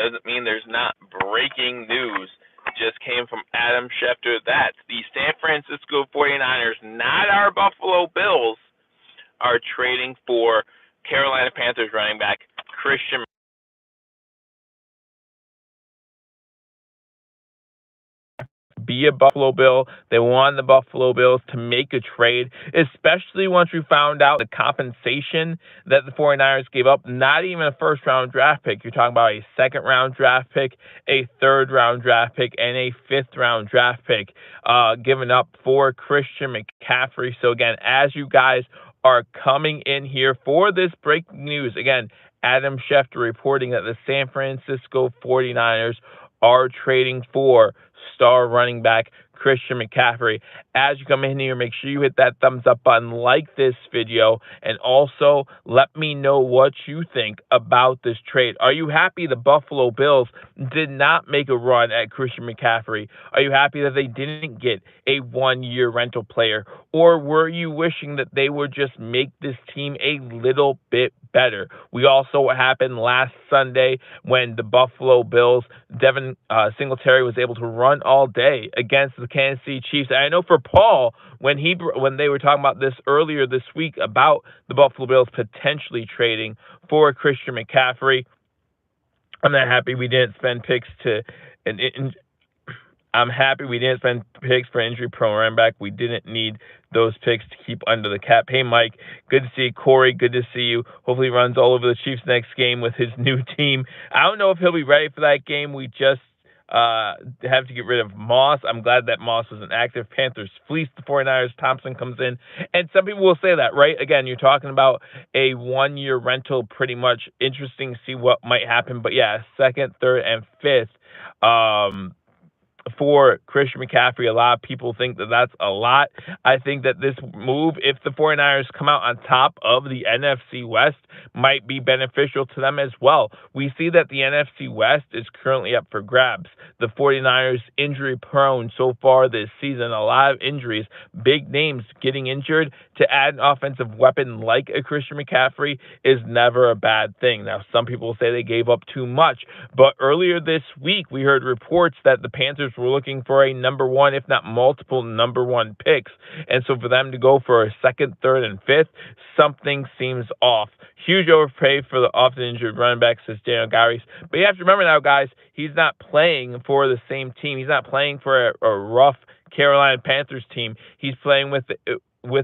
doesn't mean there's not breaking news. Just came from Adam Schefter that the San Francisco 49ers, not our Buffalo Bills, are trading for Carolina Panthers running back Christian. Be a Buffalo Bill. They want the Buffalo Bills to make a trade, especially once we found out the compensation that the 49ers gave up. Not even a first-round draft pick. You're talking about a second-round draft pick, a third-round draft pick, and a fifth-round draft pick given up for Christian McCaffrey. So, again, as you guys are coming in here for this breaking news, again, Adam Schefter reporting that the San Francisco 49ers are trading for star running back Christian McCaffrey. As you come in here, make sure you hit that thumbs up button, like this video, and also let me know what you think about this trade. Are you happy the Buffalo Bills did not make a run at Christian McCaffrey? Are you happy that they didn't get a one-year rental player? Or were you wishing that they would just make this team a little bit better? We all saw what happened last Sunday when the Buffalo Bills, Devin Singletary was able to run all day against the Kansas City Chiefs. And I know for Paul, when they were talking about this earlier this week about the Buffalo Bills potentially trading for Christian McCaffrey, I'm not happy we didn't spend picks I'm happy we didn't spend picks for injury-prone running back. We didn't need those picks to keep under the cap. Hey, Mike, good to see you. Corey, good to see you. Hopefully he runs all over the Chiefs next game with his new team. I don't know if he'll be ready for that game. We just have to get rid of Moss. I'm glad that Moss was inactive. Panthers fleeced the 49ers. Thompson comes in. And some people will say that, right? Again, you're talking about a one-year rental, pretty much. Interesting to see what might happen. But, yeah, second, third, and fifth. For Christian McCaffrey, a lot of people think that that's a lot. I think that this move, if the 49ers come out on top of the NFC West, might be beneficial to them as well. We see that the NFC West is currently up for grabs. The 49ers injury prone so far this season, a lot of injuries, big names getting injured. To add an offensive weapon like a Christian McCaffrey is never a bad thing. Now, some people say they gave up too much, but earlier this week we heard reports that the Panthers were looking for a number one, if not multiple number one picks. And so for them to go for a second, third, and fifth, something seems off. Huge overpay for the often injured running back, says Daniel Garis. But you have to remember now, guys, he's not playing for the same team. He's not playing for a rough Carolina Panthers team. He's playing with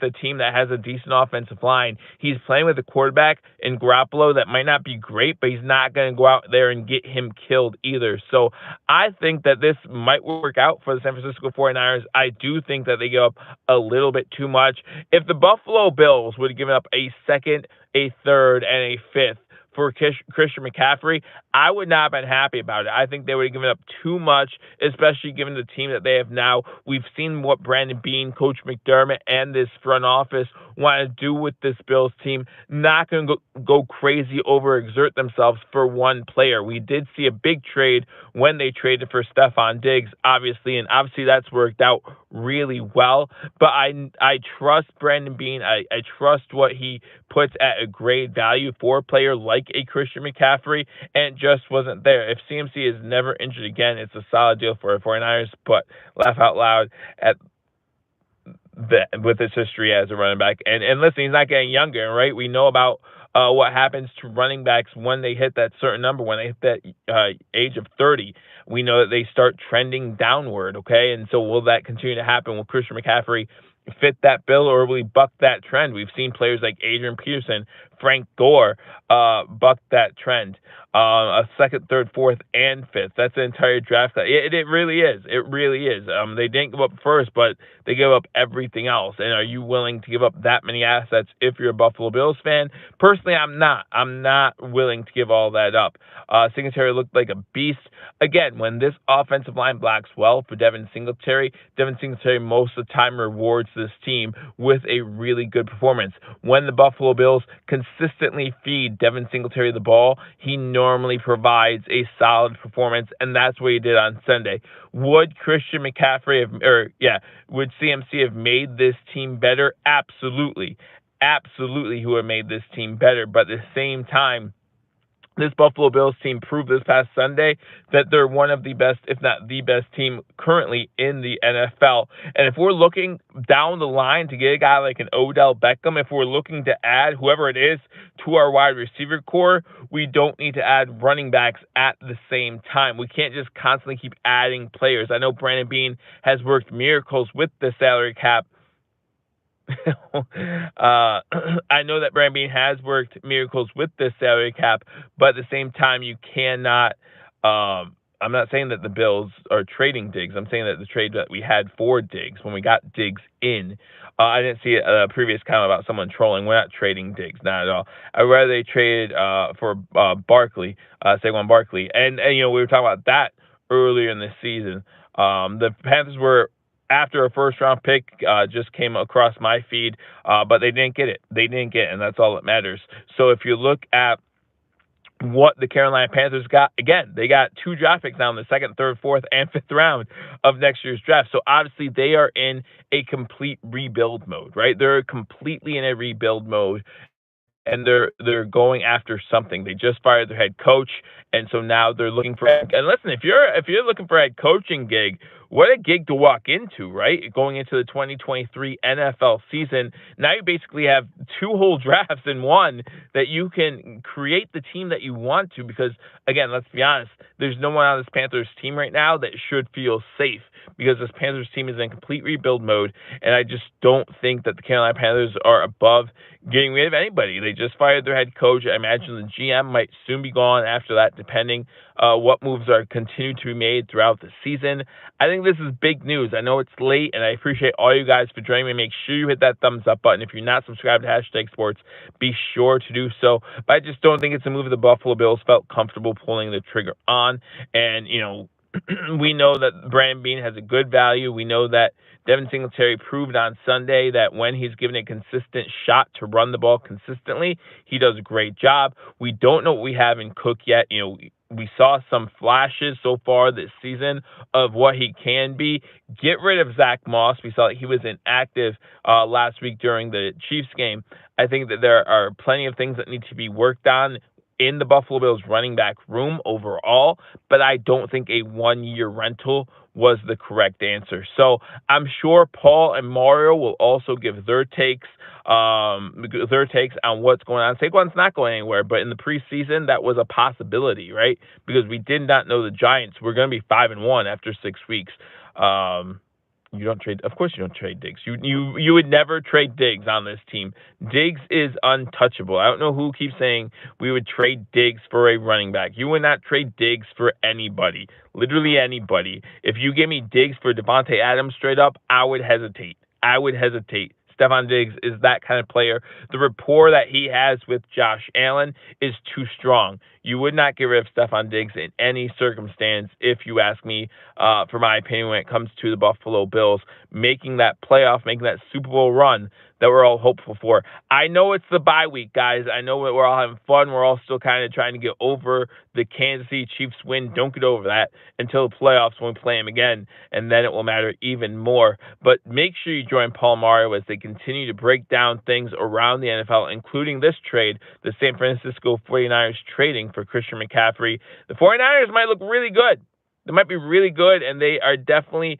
a team that has a decent offensive line. He's playing with a quarterback in Garoppolo that might not be great, but he's not going to go out there and get him killed either. So I think that this might work out for the San Francisco 49ers. I do think that they give up a little bit too much. If the Buffalo Bills would have given up a second, a third, and a fifth for Christian McCaffrey, I would not have been happy about it. I think they would have given up too much, especially given the team that they have now. We've seen what Brandon Beane, Coach McDermott, and this front office want to do with this Bills team. Not going to go crazy, overexert themselves for one player. We did see a big trade when they traded for Stephon Diggs, obviously, and obviously that's worked out really well. But I trust Brandon Beane. I trust what he puts at a great value for a player like a Christian McCaffrey, and just wasn't there. If CMC is never injured again, it's a solid deal for the 49ers, but laugh out loud at with his history as a running back. And listen, he's not getting younger, right? We know about what happens to running backs when they hit that certain number, when they hit that age of 30. We know that they start trending downward, okay? And so will that continue to happen? Will Christian McCaffrey fit that bill, or will he buck that trend? We've seen players like Adrian Peterson, Frank Gore buck that trend. A second, third, fourth, and fifth. That's the entire draft class. It really is. It really is. They didn't give up first, but they gave up everything else. And are you willing to give up that many assets if you're a Buffalo Bills fan? Personally, I'm not. I'm not willing to give all that up. Singletary looked like a beast. Again, when this offensive line blocks well for Devin Singletary most of the time rewards this team with a really good performance. When the Buffalo Bills consistently feed Devin Singletary the ball, he normally provides a solid performance, and that's what he did on Sunday. Would Christian McCaffrey would CMC have made this team better? Absolutely. Absolutely, he would have made this team better. But at the same time, This Buffalo Bills team proved this past Sunday that they're one of the best, if not the best team currently in the NFL. And if we're looking down the line to get a guy like an Odell Beckham, if we're looking to add whoever it is to our wide receiver core, we don't need to add running backs at the same time. We can't just constantly keep adding players. I know Brandon Beane has worked miracles with the salary cap. I know that Brandon Beane has worked miracles with this salary cap, but at the same time, you cannot. I'm not saying that the Bills are trading Diggs. I'm saying that the trade that we had for Diggs, when we got Diggs in, I didn't see a previous comment about someone trolling. We're not trading Diggs, not at all. I'd rather they traded for Barkley, Saquon Barkley, and we were talking about that earlier in the season. The Panthers were, after a first-round pick just came across my feed, but they didn't get it. They didn't get it, and that's all that matters. So if you look at what the Carolina Panthers got, again, they got 2 draft picks now in the 2nd, 3rd, 4th, and 5th round of next year's draft. So obviously they are in a complete rebuild mode, right? They're completely in a rebuild mode, and they're going after something. They just fired their head coach, and so now they're looking for. And listen, if you're looking for a head coaching gig, what a gig to walk into, right? Going into the 2023 NFL season, now you basically have 2 whole drafts in one that you can create the team that you want to. Because again, let's be honest, there's no one on this Panthers team right now that should feel safe, because this Panthers team is in complete rebuild mode, and I just don't think that the Carolina Panthers are above getting rid of anybody. They just fired their head coach. I imagine the GM might soon be gone after that, depending what moves are continued to be made throughout the season. I think this is big news. I know it's late, and I appreciate all you guys for joining me. Make sure you hit that thumbs up button. If you're not subscribed to Hashtag Sports, be sure to do so. But I just don't think it's a move the Buffalo Bills felt comfortable pulling the trigger on. And, we know that Brandon Beane has a good value. We know that Devin Singletary proved on Sunday that when he's given a consistent shot to run the ball consistently, he does a great job. We don't know what we have in Cook yet. We saw some flashes so far this season of what he can be. Get rid of Zach Moss. We saw that he was inactive last week during the Chiefs game. I think that there are plenty of things that need to be worked on in the Buffalo Bills running back room overall, but I don't think a 1-year rental was the correct answer. So I'm sure Paul and Mario will also give their takes on what's going on. Saquon's not going anywhere, but in the preseason, that was a possibility, right? Because we did not know the Giants were going to be 5-1 after 6 weeks. You don't trade. Of course, you don't trade Diggs. You would never trade Diggs on this team. Diggs is untouchable. I don't know who keeps saying we would trade Diggs for a running back. You would not trade Diggs for anybody, literally anybody. If you give me Diggs for Devontae Adams straight up, I would hesitate. Stephon Diggs is that kind of player. The rapport that he has with Josh Allen is too strong. You would not get rid of Stephon Diggs in any circumstance, if you ask me, for my opinion, when it comes to the Buffalo Bills making that playoff, making that Super Bowl run that we're all hopeful for. I know it's the bye week, guys. I know we're all having fun. We're all still kind of trying to get over the Kansas City Chiefs win. Don't get over that until the playoffs when we play them again, and then it will matter even more. But make sure you join Paul Mario as they continue to break down things around the NFL, including this trade, the San Francisco 49ers trading for Christian McCaffrey. The 49ers might look really good. They might be really good, and they are definitely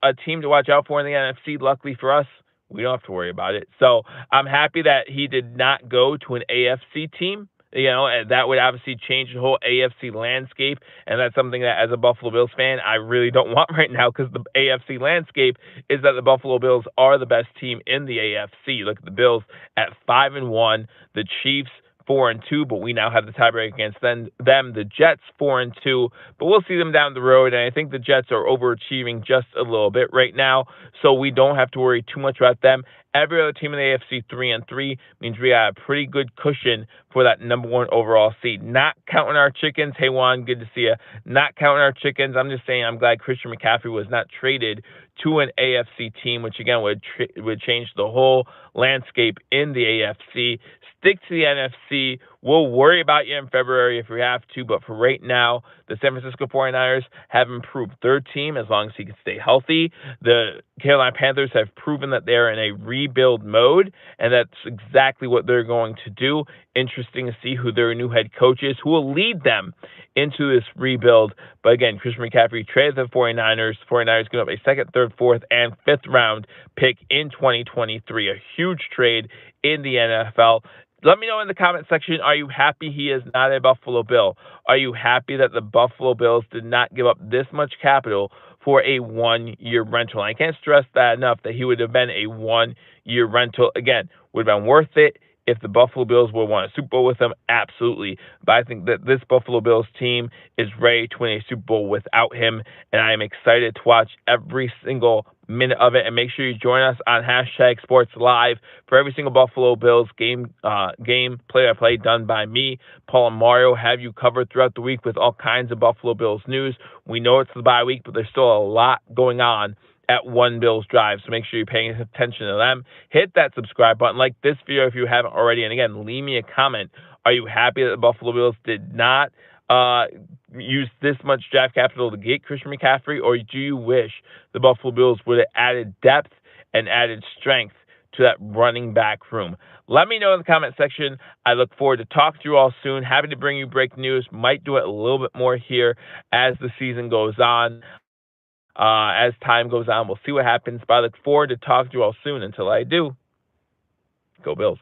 a team to watch out for in the NFC. Luckily for us, we don't have to worry about it. So I'm happy that he did not go to an AFC team. And that would obviously change the whole AFC landscape. And that's something that, as a Buffalo Bills fan, I really don't want right now, because the AFC landscape is that the Buffalo Bills are the best team in the AFC. Look at the Bills at 5-1, the Chiefs 4-2, but we now have the tiebreak against them. The Jets 4-2, but we'll see them down the road. And I think the Jets are overachieving just a little bit right now, so we don't have to worry too much about them. Every other team in the AFC 3-3 means we got a pretty good cushion for that number 1 overall seed. Not counting our chickens. Hey Juan, good to see you. Not counting our chickens. I'm just saying I'm glad Christian McCaffrey was not traded to an AFC team, which again would change the whole landscape in the AFC. Stick to the NFC. We'll worry about you in February if we have to, but for right now, the San Francisco 49ers have improved their team as long as he can stay healthy. The Carolina Panthers have proven that they're in a rebuild mode, and that's exactly what they're going to do. Interesting to see who their new head coach is, who will lead them into this rebuild. But again, Christian McCaffrey traded the 49ers. 49ers give up a second, third, fourth, and fifth round pick in 2023. A huge trade in the NFL. Let me know in the comment section, are you happy he is not a Buffalo Bill? Are you happy that the Buffalo Bills did not give up this much capital for a 1-year rental? And I can't stress that enough, that he would have been a 1-year rental. Again, would have been worth it if the Buffalo Bills would have won a Super Bowl with him. Absolutely. But I think that this Buffalo Bills team is ready to win a Super Bowl without him, and I am excited to watch every single minute of it. And make sure you join us on #SportsLive for every single Buffalo Bills game play-by-play done by me. Paul and Mario have you covered throughout the week with all kinds of Buffalo Bills news. We know it's the bye week, but there's still a lot going on at One Bills Drive, so make sure you're paying attention to them. Hit that subscribe button, like this video if you haven't already, and again, leave me a comment. Are you happy that the Buffalo Bills did not use this much draft capital to get Christian McCaffrey, or do you wish the Buffalo Bills would have added depth and added strength to that running back room? Let me know in the comment section. I look forward to talking to you all soon. Happy to bring you breaking news. Might do it a little bit more here as the season goes on. As time goes on, we'll see what happens, but I look forward to talking to you all soon. Until I do, go Bills.